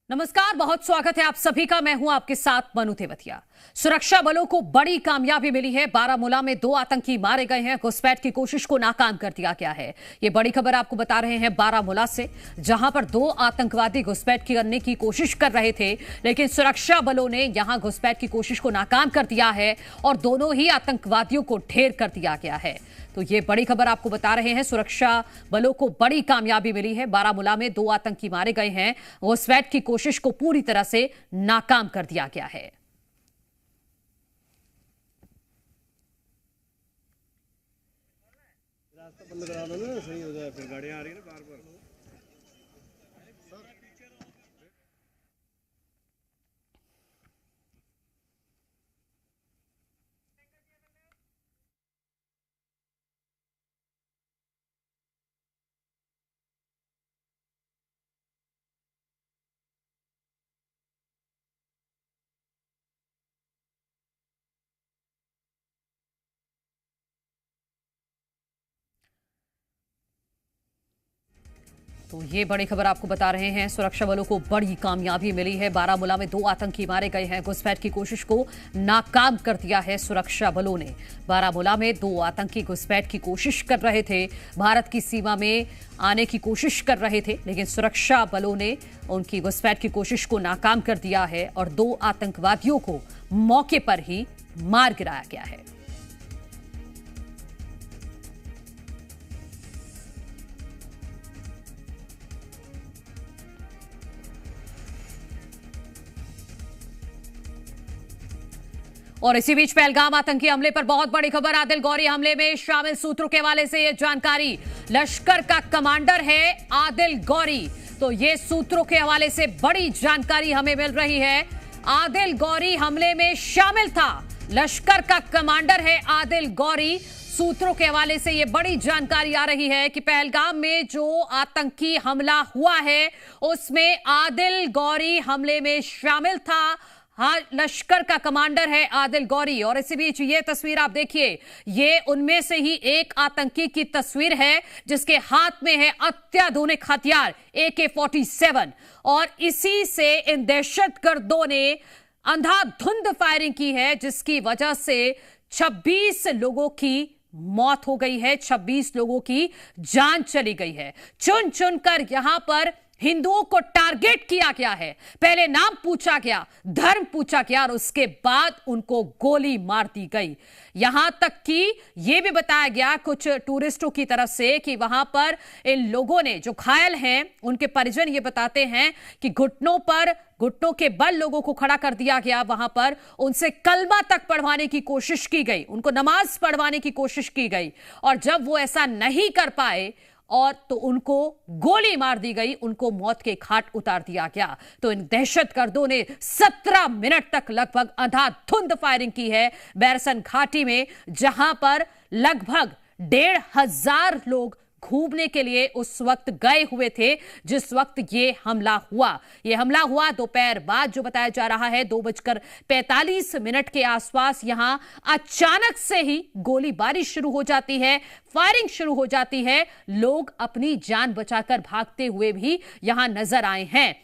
नमस्कार, बहुत स्वागत है आप सभी का। मैं हूं आपके साथ मनु तेवतिया। सुरक्षा बलों को बड़ी कामयाबी मिली है। बारामूला में 2 आतंकी मारे गए हैं। घुसपैठ की कोशिश को नाकाम कर दिया गया है। ये बड़ी खबर आपको बता रहे हैं बारामूला से, जहां पर 2 आतंकवादी घुसपैठ करने की कोशिश कर रहे थे, लेकिन सुरक्षा बलों ने यहां घुसपैठ की कोशिश को नाकाम कर दिया है और दोनों ही आतंकवादियों को ढेर कर दिया गया है। तो ये बड़ी खबर आपको बता रहे हैं। सुरक्षा बलों को बड़ी कामयाबी मिली है। बारामूला में 2 आतंकी मारे गए हैं। घुसपैठ की कोशिश को पूरी तरह से नाकाम कर दिया गया है। रास्ता बंद करा दो ना, सही हो जाए। फिर गाड़ियां आ रही है ना बार बार। तो ये बड़ी खबर आपको बता रहे हैं। सुरक्षा बलों को बड़ी कामयाबी मिली है। बारामूला में 2 आतंकी मारे गए हैं। घुसपैठ की कोशिश को नाकाम कर दिया है सुरक्षा बलों ने। बारामूला में 2 आतंकी घुसपैठ की कोशिश कर रहे थे, भारत की सीमा में आने की कोशिश कर रहे थे, लेकिन सुरक्षा बलों ने उनकी घुसपैठ की कोशिश को नाकाम कर दिया है और 2 आतंकवादियों को मौके पर ही मार गिराया गया है। और इसी बीच पहलगाम आतंकी हमले पर बहुत बड़ी खबर। आदिल गौरी हमले में शामिल सूत्रों के हवाले से यह जानकारी। लश्कर का कमांडर है आदिल गौरी। तो ये सूत्रों के हवाले से बड़ी जानकारी हमें मिल रही है। आदिल गौरी हमले में शामिल था। लश्कर का कमांडर है आदिल गौरी। सूत्रों के हवाले से यह बड़ी जानकारी आ रही है कि पहलगाम में जो आतंकी हमला हुआ है उसमें आदिल गौरी हमले में शामिल था। हाँ, लश्कर का कमांडर है आदिल गौरी। और इसी बीच ये तस्वीर आप देखिए, ये उनमें से ही एक आतंकी की तस्वीर है जिसके हाथ में है अत्याधुनिक हथियार AK-47। और इसी से इन दहशतगर्दों ने अंधाधुंध फायरिंग की है, जिसकी वजह से 26 लोगों की मौत हो गई है, 26 लोगों की जान चली गई है। चुन चुनकर यहां पर हिंदुओं को टारगेट किया गया है। पहले नाम पूछा गया, धर्म पूछा गया और उसके बाद उनको गोली मार दी गई। यहां तक कि यह भी बताया गया कुछ टूरिस्टों की तरफ से कि वहां पर इन लोगों ने, जो घायल हैं, उनके परिजन ये बताते हैं कि घुटनों के बल लोगों को खड़ा कर दिया गया। वहां पर उनसे कलमा तक पढ़वाने की कोशिश की गई, उनको नमाज पढ़वाने की कोशिश की गई और जब वो ऐसा नहीं कर पाए और तो उनको गोली मार दी गई, उनको मौत के घाट उतार दिया गया। तो इन दहशतगर्दों ने 17 मिनट तक लगभग अंधाधुंध फायरिंग की है बैरसन घाटी में, जहां पर लगभग 1,500 लोग घूमने के लिए उस वक्त गए हुए थे जिस वक्त ये हमला हुआ। ये हमला हुआ दोपहर बाद, जो बताया जा रहा है 2:45 के आसपास। यहां अचानक से ही गोलीबारी शुरू हो जाती है, फायरिंग शुरू हो जाती है। लोग अपनी जान बचाकर भागते हुए भी यहां नजर आए हैं।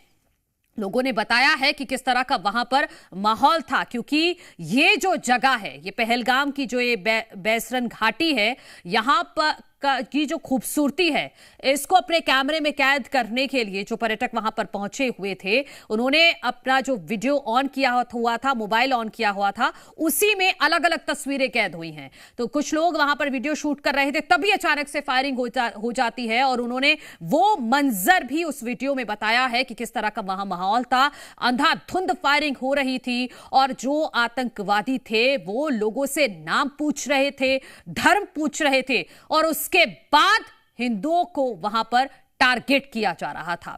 लोगों ने बताया है कि किस तरह का वहां पर माहौल था, क्योंकि ये जो जगह है, ये पहलगाम की जो ये बैसरन घाटी है, यहां पर की जो खूबसूरती है, इसको अपने कैमरे में कैद करने के लिए जो पर्यटक वहां पर पहुंचे हुए थे, उन्होंने अपना जो वीडियो ऑन किया हुआ था, मोबाइल ऑन किया हुआ था, उसी में अलग अलग तस्वीरें कैद हुई हैं। तो कुछ लोग वहां पर वीडियो शूट कर रहे थे, तभी अचानक से फायरिंग हो जाती है और उन्होंने वो मंजर भी उस वीडियो में बताया है कि किस तरह का वहां माहौल था। अंधाधुंध फायरिंग हो रही थी और जो आतंकवादी थे वो लोगों से नाम पूछ रहे थे, धर्म पूछ रहे थे और उसके बाद हिंदुओं को वहां पर टारगेट किया जा रहा था।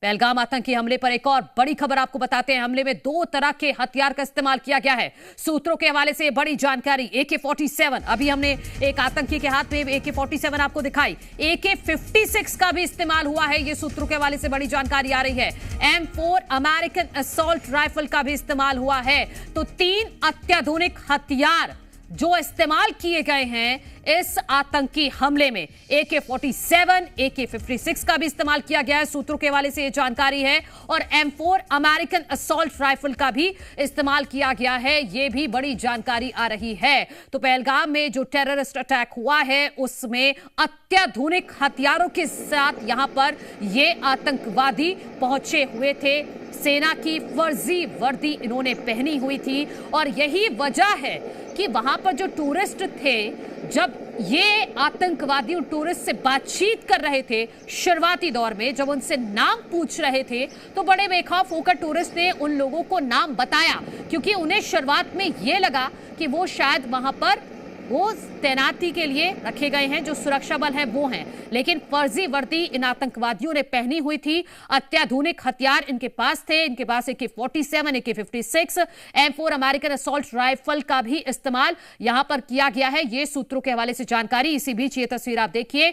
पहलगाम आतंकी हमले पर एक और बड़ी खबर आपको बताते हैं। हमले में 2 तरह के हथियार का इस्तेमाल किया गया है। सूत्रों के हवाले से बड़ी जानकारी। AK-47, अभी हमने एक आतंकी के हाथ में AK-47 आपको दिखाई। AK-56 का भी इस्तेमाल हुआ है, यह सूत्रों के हवाले से बड़ी जानकारी आ रही है। M4 अमेरिकन असॉल्ट राइफल का भी इस्तेमाल हुआ है। तो 3 अत्याधुनिक हथियार जो इस्तेमाल किए गए हैं इस आतंकी हमले में, AK-47, AK-56 का भी इस्तेमाल किया गया है, सूत्रों के हवाले से यह जानकारी है, और M4 अमेरिकन असॉल्ट राइफल का भी इस्तेमाल किया गया है, यह भी बड़ी जानकारी आ रही है। तो पहलगाम में जो टेररिस्ट अटैक हुआ है उसमें अत्याधुनिक हथियारों के साथ यहां पर ये आतंकवादी पहुंचे हुए थे। सेना की फर्जी वर्दी इन्होंने पहनी हुई थी और यही वजह है कि वहां पर जो टूरिस्ट थे, जब ये आतंकवादी उन टूरिस्ट से बातचीत कर रहे थे शुरुआती दौर में, जब उनसे नाम पूछ रहे थे तो बड़े बेखौफ होकर टूरिस्ट ने उन लोगों को नाम बताया, क्योंकि उन्हें शुरुआत में यह लगा कि वो शायद वहां पर वो तैनाती के लिए रखे गए हैं, जो सुरक्षा बल है वो हैं, लेकिन फर्जी वर्दी इन आतंकवादियों ने पहनी हुई थी। अत्याधुनिक हथियार इनके पास थे, इनके पास AK-47, AK-56, M4 American assault rifle का भी इस्तेमाल यहां पर किया गया है, ये सूत्रों के हवाले से जानकारी। इसी बीच ये तस्वीर आप देखिए,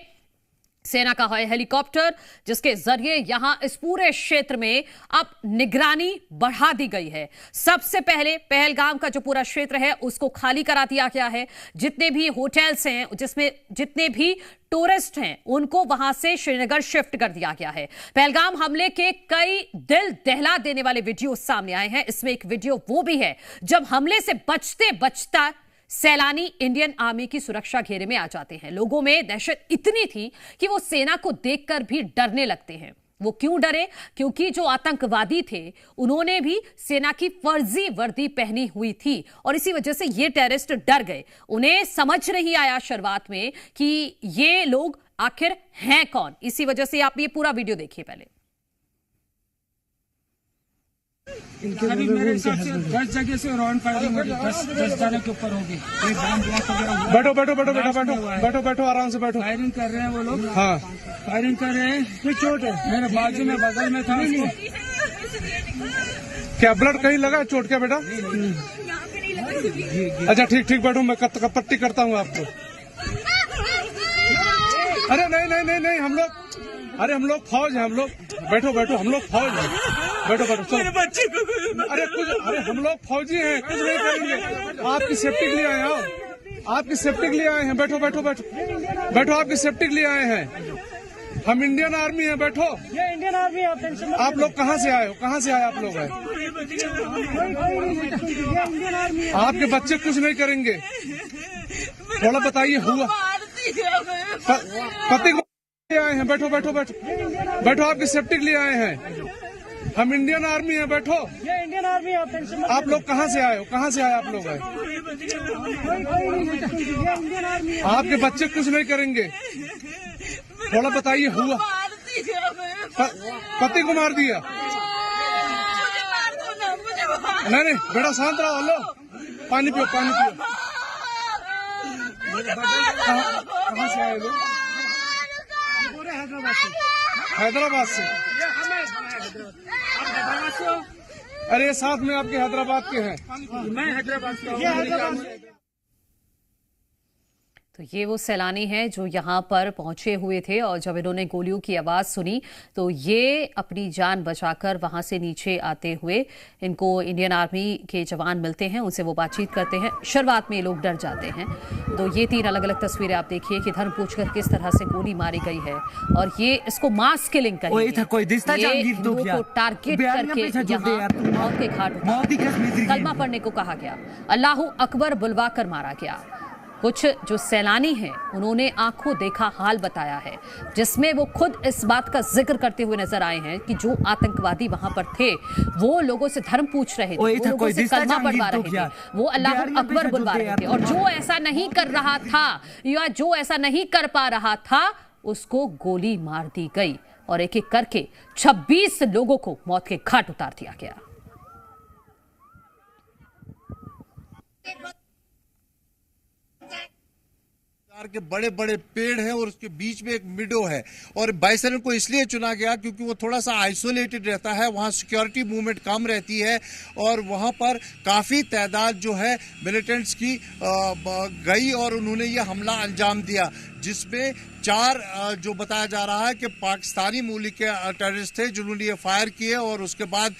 सेना का हेलीकॉप्टर जिसके जरिए यहां इस पूरे क्षेत्र में अब निगरानी बढ़ा दी गई है। सबसे पहले पहलगाम का जो पूरा क्षेत्र है उसको खाली करा दिया गया है। जितने भी होटल्स हैं, जिसमें जितने भी टूरिस्ट हैं, उनको वहां से श्रीनगर शिफ्ट कर दिया गया है। पहलगाम हमले के कई दिल दहला देने वाले वीडियो सामने आए हैं। इसमें एक वीडियो वो भी है जब हमले से बचते बचता सैलानी इंडियन आर्मी की सुरक्षा घेरे में आ जाते हैं। लोगों में दहशत इतनी थी कि वो सेना को देखकर भी डरने लगते हैं। वो क्यों डरे? क्योंकि जो आतंकवादी थे उन्होंने भी सेना की फर्जी वर्दी पहनी हुई थी और इसी वजह से ये टेररिस्ट डर गए। उन्हें समझ नहीं आया शुरुआत में कि ये लोग आखिर हैं कौन। इसी वजह से आप ये पूरा वीडियो देखिए पहले। अभी मेरे हिसाब से 10 जगह से राउंड फायरिंग होगी, 10 जाने के ऊपर होगी। बैठो बैठो बैठो बेटा, बैठो बैठो बैठो, आराम से बैठो। फायरिंग कर रहे हैं वो लोग। हाँ, फायरिंग कर रहे हैं। कोई चोट है? मेरे बाजू में बगल में था। क्या ब्लड कहीं लगा? चोट क्या बेटा? अच्छा ठीक ठीक, बैठो, मैं पट्टी करता हूँ आपको। अरे नहीं नहीं नहीं नहीं, हम लोग, अरे हम लोग फौज हैं, हम लोग, बैठो बैठो, हम लोग फौज हैं, बैठो बैठो, चलो। अरे कुछ, अरे हम लोग फौजी हैं, कुछ नहीं करेंगे। आपकी सेफ्टी के लिए आए हैं, आपकी सेफ्टी के लिए आए हैं, बैठो बैठो बैठो बैठो, आपकी सेफ्टी के लिए आए हैं। हम इंडियन आर्मी हैं, बैठो। ये इंडियन आर्मी है। आप लोग कहाँ से आए हो? कहाँ से आए आप लोग हैं? आपके बच्चे कुछ नहीं करेंगे, थोड़ा बताइए। हुआ पति को आए हैं, बैठो बैठो बैठो बैठो, आपकी सेफ्टी के लिए आए हैं। हम इंडियन आर्मी हैं, बैठो। ये इंडियन आर्मी है। आप लोग कहाँ से आए हो? कहाँ से आए आप लोग हैं? आपके बच्चे कुछ नहीं करेंगे, थोड़ा बताइए। हुआ पति को मार दिया? नहीं नहीं बेटा, शांत रहो। लो पानी पियो, पानी पियो। कहाँ से आए लोग? हैदराबाद से। अरे साथ में आपके हैदराबाद के हैं। मैं हैदराबाद का। तो ये वो सैलानी हैं जो यहाँ पर पहुंचे हुए थे और जब इन्होंने गोलियों की आवाज़ सुनी तो ये अपनी जान बचाकर वहाँ से नीचे आते हुए इनको इंडियन आर्मी के जवान मिलते हैं, उनसे वो बातचीत करते हैं। शुरुआत में ये लोग डर जाते हैं। तो ये 3 अलग अलग तस्वीरें आप देखिए कि धर्म पूछकर किस तरह से गोली मारी गई है और ये इसको मास किलिंग कहेंगे। ये लोगों को टारगेट करके यहाँ मौत के घाट कलमा पढ़ने को कहा गया, अल्लाहू अकबर बुलवा कर मारा गया। कुछ जो सैलानी हैं उन्होंने आंखों देखा हाल बताया है, जिसमें वो खुद इस बात का जिक्र करते हुए नजर आए हैं कि जो आतंकवादी वहां पर थे वो लोगों से धर्म पूछ रहे थे, वो लोगों से कलमा पढ़वा रहे थे, वो अल्लाह अकबर बुलवा रहे थे। और जो ऐसा नहीं कर रहा था या जो ऐसा नहीं कर पा रहा था उसको गोली मार दी गई और एक एक करके 26 लोगों को मौत के घाट उतार दिया गया। के बड़े बड़े पेड़ हैं और उसके बीच में एक मिडो है और बाइसन को इसलिए चुना गया क्योंकि वो थोड़ा सा आइसोलेटेड रहता है, वहाँ सिक्योरिटी मूवमेंट कम रहती है और वहाँ पर काफ़ी तादाद जो है मिलिटेंट्स की गई और उन्होंने ये हमला अंजाम दिया, जिसमें 4 जो बताया जा रहा है कि पाकिस्तानी मूल के टेररिस्ट थे जिन्होंने ये फायर किए और उसके बाद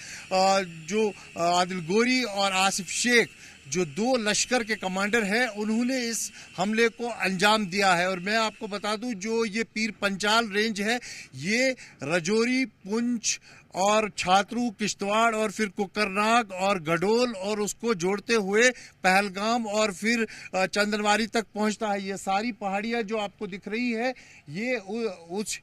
जो आदिल गोरी और आसिफ शेख जो 2 लश्कर के कमांडर हैं उन्होंने इस हमले को अंजाम दिया है। और मैं आपको बता दूं, जो ये पीर पंचाल रेंज है, ये रजौरी, पुंछ और छात्रू, किश्तवाड़ और फिर कुकरनाग और गडोल और उसको जोड़ते हुए पहलगाम और फिर चंदनवारी तक पहुंचता है। ये सारी पहाड़ियां जो आपको दिख रही है, ये उस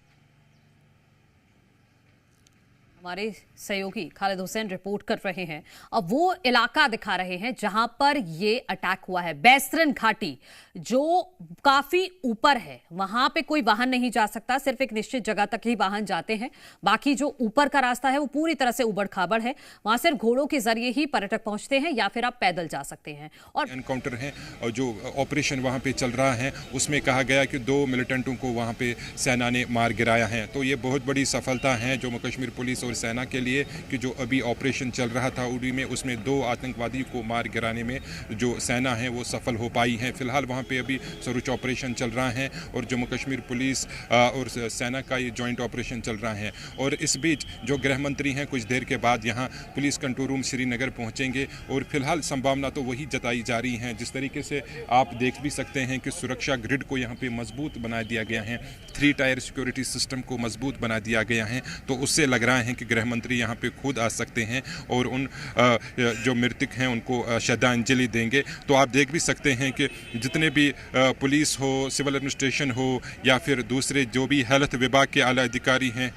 हमारे सहयोगी खालिद हुसैन रिपोर्ट कर रहे हैं। अब वो इलाका दिखा रहे हैं जहां पर ये अटैक हुआ है, बैसरन घाटी, जो काफी ऊपर है। वहां पे कोई वाहन नहीं जा सकता, सिर्फ एक निश्चित जगह तक ही वाहन जाते हैं। बाकी जो ऊपर का रास्ता है वो पूरी तरह से उबड़ खाबड़ है। वहां सिर्फ घोड़ों के जरिए ही पर्यटक पहुंचते हैं या फिर आप पैदल जा सकते हैं। और एनकाउंटर है और जो ऑपरेशन वहां पे चल रहा है उसमें कहा गया कि 2 मिलिटेंटों को वहां पे सेना ने मार गिराया है। तो ये बहुत बड़ी सफलता है जम्मू कश्मीर पुलिस और सेना के लिए कि जो अभी ऑपरेशन चल रहा था उड़ी में, उसमें 2 आतंकवादियों को मार गिराने में जो सेना है वो सफल हो पाई है। फिलहाल वहाँ पे अभी सर्च ऑपरेशन चल रहा है और जम्मू कश्मीर पुलिस और सेना का ये जॉइंट ऑपरेशन चल रहा है। और इस बीच जो गृह मंत्री हैं कुछ देर के बाद यहाँ पुलिस कंट्रोल रूम श्रीनगर पहुँचेंगे और फिलहाल संभावना तो वही जताई जा रही है। जिस तरीके से आप देख भी सकते हैं कि सुरक्षा ग्रिड को यहाँ पे मजबूत बना दिया गया है, 3 टायर सिक्योरिटी सिस्टम को मजबूत बना दिया गया है। तो उससे लग रहा है कि गृह मंत्री यहाँ पे खुद आ सकते हैं और उन जो मृतक हैं उनको श्रद्धांजलि देंगे। तो आप देख भी सकते हैं कि जितने भी पुलिस हो, सिविल एडमिनिस्ट्रेशन हो या फिर दूसरे जो भी हेल्थ विभाग के आला अधिकारी हैं।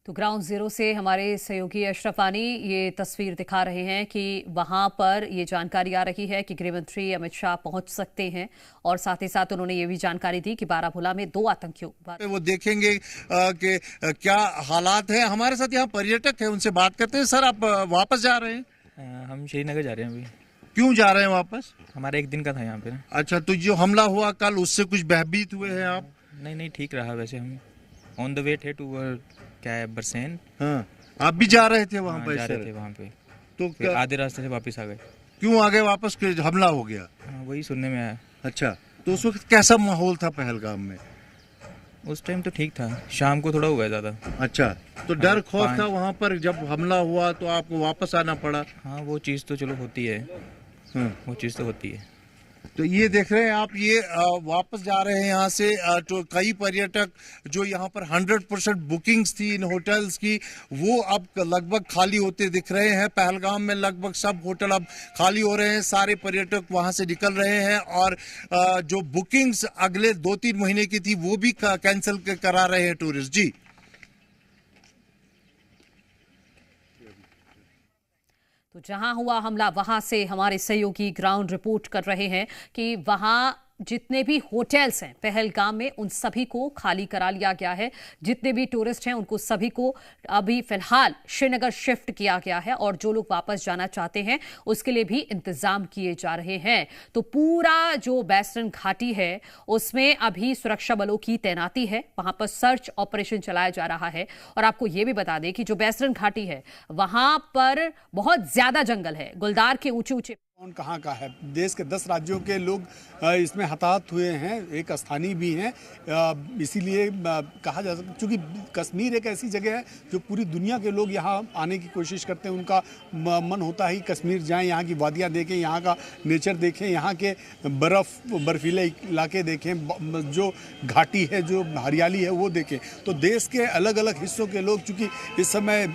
तो ग्राउंड जीरो से हमारे सहयोगी अशरफ आनी ये तस्वीर दिखा रहे हैं कि वहां पर ये जानकारी आ रही है कि गृह मंत्री अमित शाह पहुंच सकते हैं और साथ ही साथ उन्होंने ये भी जानकारी दी कि बारामूला में 2 आतंकियों वो देखेंगे कि क्या हालात हैं। हमारे साथ यहाँ पर्यटक है, उनसे बात करते हैं। सर, आप वापस जा रहे हैं? हम श्रीनगर जा रहे हैं अभी। क्यों जा रहे हैं वापस? हमारा 1 दिन का था यहाँ पे। अच्छा, तो जो हमला हुआ कल, उससे कुछ भयभीत हुए हैं आप? नहीं, ठीक रहा। वैसे हम ऑन द वे थे टू क्या है बरसेन। हाँ, आप भी जा रहे थे वहाँ पर? जा रहे थे वहाँ पे, तो क्या आधे रास्ते से वापस आ गए। क्यों आ गए वापस? हमला हो गया? हाँ, वही सुनने में आया। अच्छा, तो उस वक्त कैसा माहौल था पहलगाम में? उस टाइम तो ठीक था, शाम को थोड़ा हुआ ज़्यादा। अच्छा, तो डर खौफ था वहाँ पर जब हमला हुआ तो आपको वापस आना पड़ा? हाँ, वो चीज़ तो चलो होती है। वो चीज़ तो होती है। तो ये देख रहे हैं आप, ये वापस जा रहे हैं यहाँ से। तो कई पर्यटक जो यहाँ पर 100% बुकिंग्स थी इन होटल्स की, वो अब लगभग खाली होते दिख रहे हैं। पहलगाम में लगभग सब होटल अब खाली हो रहे हैं, सारे पर्यटक वहाँ से निकल रहे हैं और जो बुकिंग्स अगले 2-3 महीने की थी वो भी कैंसिल करा रहे हैं टूरिस्ट। जी, तो जहां हुआ हमला वहां से हमारे सहयोगी ग्राउंड रिपोर्ट कर रहे हैं कि वहां जितने भी होटल्स हैं पहलगाम में उन सभी को खाली करा लिया गया है। जितने भी टूरिस्ट हैं उनको सभी को अभी फिलहाल श्रीनगर शिफ्ट किया गया है और जो लोग वापस जाना चाहते हैं उसके लिए भी इंतजाम किए जा रहे हैं। तो पूरा जो बैसरन घाटी है उसमें अभी सुरक्षा बलों की तैनाती है, वहां पर सर्च ऑपरेशन चलाया जा रहा है। और आपको यह भी बता दें कि जो बैसरन घाटी है वहां पर बहुत ज्यादा जंगल है, गुलदार के ऊंचे ऊंचे। कौन कहाँ का है? देश के 10 राज्यों के लोग इसमें हताहत हुए हैं, एक स्थानीय भी हैं। इसीलिए कहा जा सकता, क्योंकि कश्मीर एक ऐसी जगह है जो पूरी दुनिया के लोग यहाँ आने की कोशिश करते हैं। उनका मन होता है कश्मीर जाएं, यहाँ की वादियाँ देखें, यहाँ का नेचर देखें, यहाँ के बर्फीले इलाके देखें, जो घाटी है, जो हरियाली है वो देखें। तो देश के अलग अलग हिस्सों के लोग, चूँकि इस समय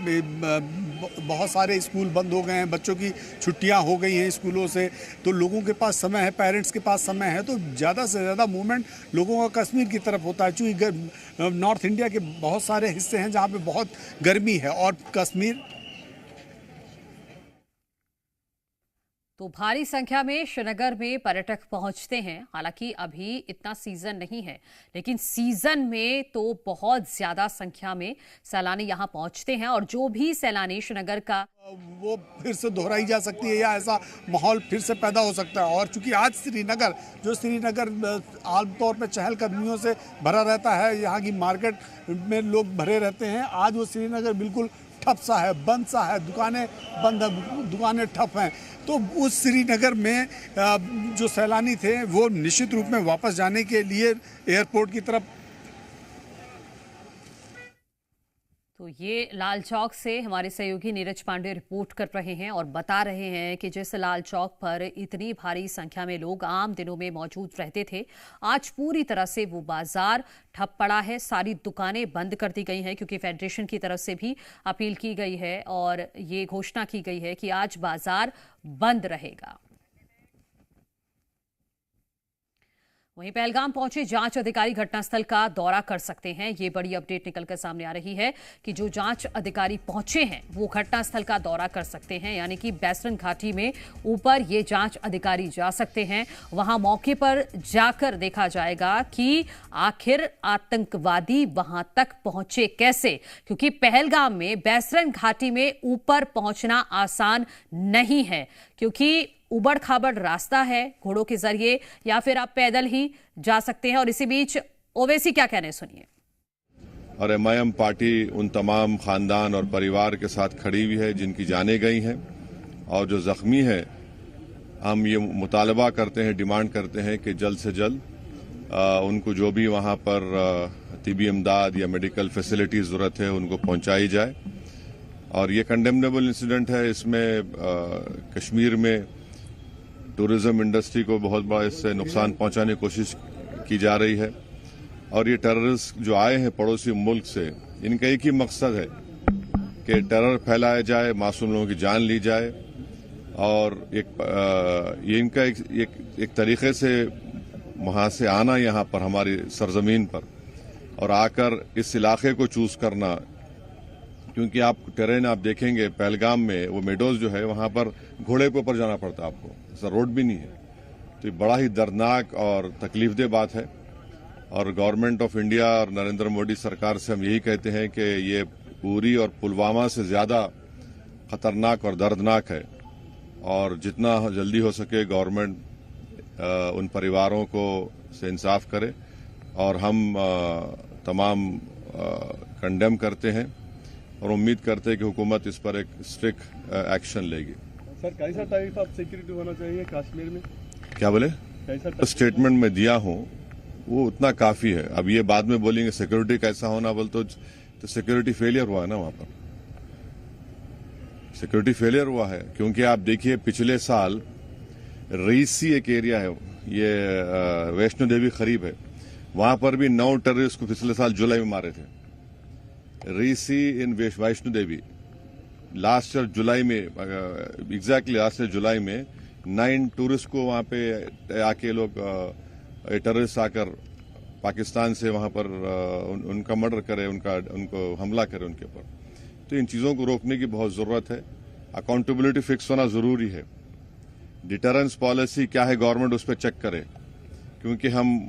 बहुत सारे स्कूल बंद हो गए हैं, बच्चों की छुट्टियाँ हो गई हैं स्कूलों से, तो लोगों के पास समय है, पेरेंट्स के पास समय है, तो ज़्यादा से ज़्यादा मूवमेंट लोगों का कश्मीर की तरफ होता है। चूँकि नॉर्थ इंडिया के बहुत सारे हिस्से हैं जहाँ पे बहुत गर्मी है और कश्मीर। तो भारी संख्या में श्रीनगर में पर्यटक पहुंचते हैं। हालांकि अभी इतना सीजन नहीं है, लेकिन सीजन में तो बहुत ज्यादा संख्या में सैलानी यहां पहुंचते हैं और जो भी सैलानी श्रीनगर का वो फिर से दोहराई जा सकती है या ऐसा माहौल फिर से पैदा हो सकता है। और चूंकि आज श्रीनगर आमतौर पर चहलकदमियों से भरा रहता है, यहाँ की मार्केट में लोग भरे रहते हैं, आज वो श्रीनगर बिल्कुल ठप सा है, बंद सा है, दुकानें बंद है, दुकानें ठप हैं। तो उस श्रीनगर में जो सैलानी थे वो निश्चित रूप में वापस जाने के लिए एयरपोर्ट की तरफ तो ये लाल चौक से हमारे सहयोगी नीरज पांडे रिपोर्ट कर रहे हैं और बता रहे हैं कि जिस लाल चौक पर इतनी भारी संख्या में लोग आम दिनों में मौजूद रहते थे, आज पूरी तरह से वो बाजार ठप पड़ा है। सारी दुकानें बंद कर दी गई हैं क्योंकि फेडरेशन की तरफ से भी अपील की गई है और ये घोषणा की गई है कि आज बाजार बंद रहेगा। वहीं पहलगाम पहुंचे जांच अधिकारी घटनास्थल का दौरा कर सकते हैं। ये बड़ी अपडेट निकलकर सामने आ रही है कि जो जांच अधिकारी पहुंचे हैं वो घटनास्थल का दौरा कर सकते हैं, यानी कि बैसरन घाटी में ऊपर ये जांच अधिकारी जा सकते हैं। वहां मौके पर जाकर देखा जाएगा कि आखिर आतंकवादी वहां तक पहुंचे कैसे, क्योंकि पहलगाम में बैसरन घाटी में ऊपर पहुंचना आसान नहीं है, क्योंकि उबड़ खाबड़ रास्ता है, घोड़ों के जरिए या फिर आप पैदल ही जा सकते हैं। और इसी बीच ओवैसी क्या कहने, सुनिए। और एमआईएम पार्टी उन तमाम खानदान और परिवार के साथ खड़ी हुई है जिनकी जानें गई हैं, और जो जख्मी है हम ये मुतालबा करते हैं, डिमांड करते हैं कि जल्द से जल्द उनको जो भी वहाँ पर तिबी इमदाद या मेडिकल फैसिलिटी ज़रूरत है उनको पहुँचाई जाए। और ये कंडेमनेबल इंसिडेंट है। इसमें कश्मीर में टूरिज्म इंडस्ट्री को बहुत बड़ा इससे नुकसान पहुंचाने की कोशिश की जा रही है। और ये टेररिस्ट जो आए हैं पड़ोसी मुल्क से, इनका एक ही मकसद है कि टेरर फैलाया जाए, मासूम लोगों की जान ली जाए। और ये इनका एक तरीके से वहां से आना यहाँ पर हमारी सरजमीन पर और आकर इस इलाके को चूज करना, क्योंकि आप टेरेन आप देखेंगे पहलगाम में वो मेडोज जो है वहां पर घोड़े के ऊपर जाना पड़ता है आपको, ऐसा रोड भी नहीं है। तो ये बड़ा ही दर्दनाक और तकलीफदेह बात है। और गवर्नमेंट ऑफ इंडिया और नरेंद्र मोदी सरकार से हम यही कहते हैं कि ये उरी और पुलवामा से ज्यादा खतरनाक और दर्दनाक है, और जितना जल्दी हो सके गवर्नमेंट उन परिवारों को से इंसाफ करे। और हम तमाम कंडेम करते हैं और उम्मीद करते हैं कि हुकूमत इस पर एक स्ट्रिक्ट एक्शन लेगी। सर कैसा टाइप ऑफ सिक्योरिटी होना चाहिए कश्मीर में? क्या बोले? स्टेटमेंट में दिया हूं वो उतना काफी है। अब ये बाद में बोलेंगे सिक्योरिटी कैसा होना बोल, तो सिक्योरिटी फेलियर हुआ है ना वहां पर, सिक्योरिटी फेलियर हुआ है। क्योंकि आप देखिए पिछले साल रईसी एक एरिया है, ये वैष्णो देवी करीब है, वहां पर भी 9 टेररिस्ट को पिछले साल जुलाई में मारे थे। रीसी इन वैष्णो देवी लास्ट ईयर जुलाई में, एग्जैक्टली लास्ट ईयर जुलाई में 9 टूरिस्ट को वहां पे आके लोग टेररिस्ट आकर पाकिस्तान से वहां पर उनका मर्डर करे, उनको हमला करे उनके ऊपर। तो इन चीजों को रोकने की बहुत जरूरत है। अकाउंटेबिलिटी फिक्स होना जरूरी है। डिटरेंस पॉलिसी क्या है गवर्नमेंट उस पर चेक करे, क्योंकि हम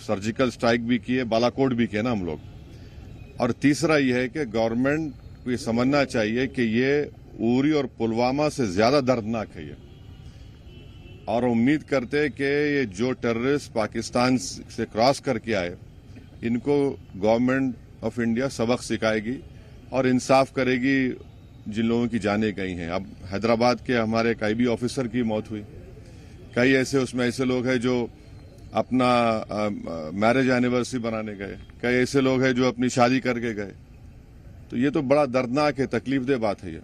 सर्जिकल स्ट्राइक भी किए, बालाकोट भी किए ना हम लोग। और तीसरा यह है कि गवर्नमेंट को ये समझना चाहिए कि ये उरी और पुलवामा से ज्यादा दर्दनाक है ये, और उम्मीद करते हैं कि ये जो टेररिस्ट पाकिस्तान से क्रॉस करके आए इनको गवर्नमेंट ऑफ इंडिया सबक सिखाएगी और इंसाफ करेगी जिन लोगों की जानें गई हैं। अब हैदराबाद के हमारे एक IB ऑफिसर की मौत हुई, कई उसमें ऐसे लोग हैं जो अपना मैरिज एनिवर्सरी बनाने गए, कई ऐसे लोग हैं जो अपनी शादी करके गए। तो ये तो बड़ा दर्दनाक है, तकलीफदेह बात है ये।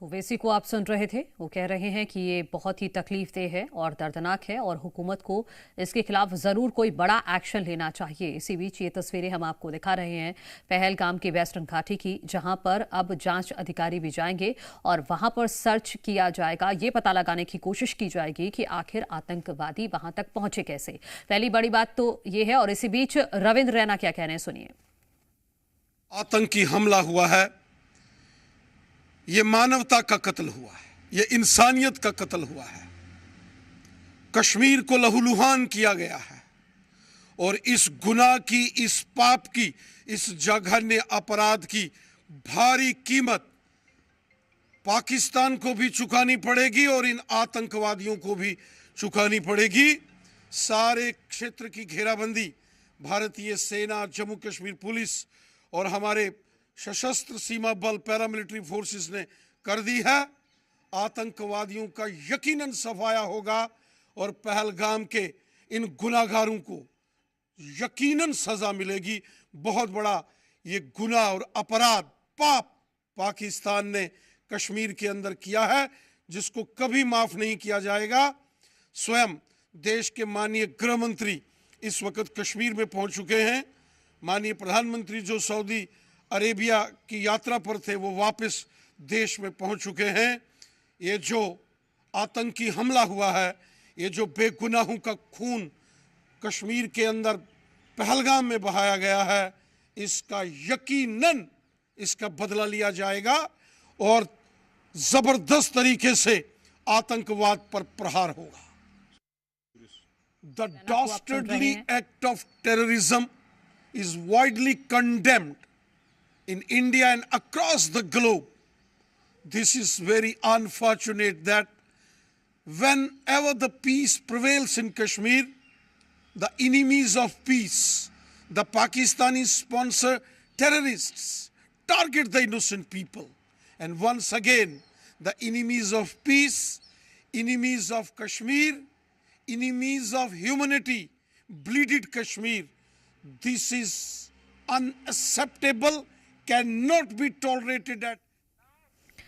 तो ओवैसी को आप सुन रहे थे, वो कह रहे हैं कि ये बहुत ही तकलीफदेह है और दर्दनाक है और हुकूमत को इसके खिलाफ जरूर कोई बड़ा एक्शन लेना चाहिए। इसी बीच ये तस्वीरें हम आपको दिखा रहे हैं पहलगाम की वेस्टर्न घाटी की, जहां पर अब जांच अधिकारी भी जाएंगे और वहां पर सर्च किया जाएगा। ये पता लगाने की कोशिश की जाएगी कि आखिर आतंकवादी वहां तक पहुंचे कैसे। पहली बड़ी बात तो ये है। और इसी बीच रविंद्र रैना क्या कह रहे हैं, सुनिए। आतंकी हमला हुआ है, ये मानवता का कत्ल हुआ है, ये इंसानियत का कत्ल हुआ है। कश्मीर को लहूलुहान किया गया है और इस गुनाह की, इस पाप की, इस जघन्य अपराध की भारी कीमत पाकिस्तान को भी चुकानी पड़ेगी और इन आतंकवादियों को भी चुकानी पड़ेगी। सारे क्षेत्र की घेराबंदी भारतीय सेना, जम्मू कश्मीर पुलिस और हमारे सशस्त्र सीमा बल पैरामिलिट्री फोर्सेस ने कर दी है। आतंकवादियों का यकीनन सफाया होगा और पहलगाम के इन गुनाहगारों को यकीनन सजा मिलेगी। बहुत बड़ा ये गुनाह और अपराध पाप पाकिस्तान ने कश्मीर के अंदर किया है, जिसको कभी माफ नहीं किया जाएगा। स्वयं देश के माननीय गृह मंत्री इस वक्त कश्मीर में पहुंच चुके हैं। माननीय प्रधानमंत्री जो सऊदी अरेबिया की यात्रा पर थे वो वापस देश में पहुंच चुके हैं। ये जो आतंकी हमला हुआ है, ये जो बेगुनाहों का खून कश्मीर के अंदर पहलगाम में बहाया गया है, इसका यकीनन इसका बदला लिया जाएगा और जबरदस्त तरीके से आतंकवाद पर प्रहार होगा। The dastardly act of terrorism is widely condemned in India and across the globe. This is very unfortunate that whenever the peace prevails in Kashmir, the enemies of peace, the Pakistani sponsor terrorists, target the innocent people. And once again, the enemies of peace, enemies of Kashmir, enemies of humanity, bleeded Kashmir. This is unacceptable, cannot be tolerated at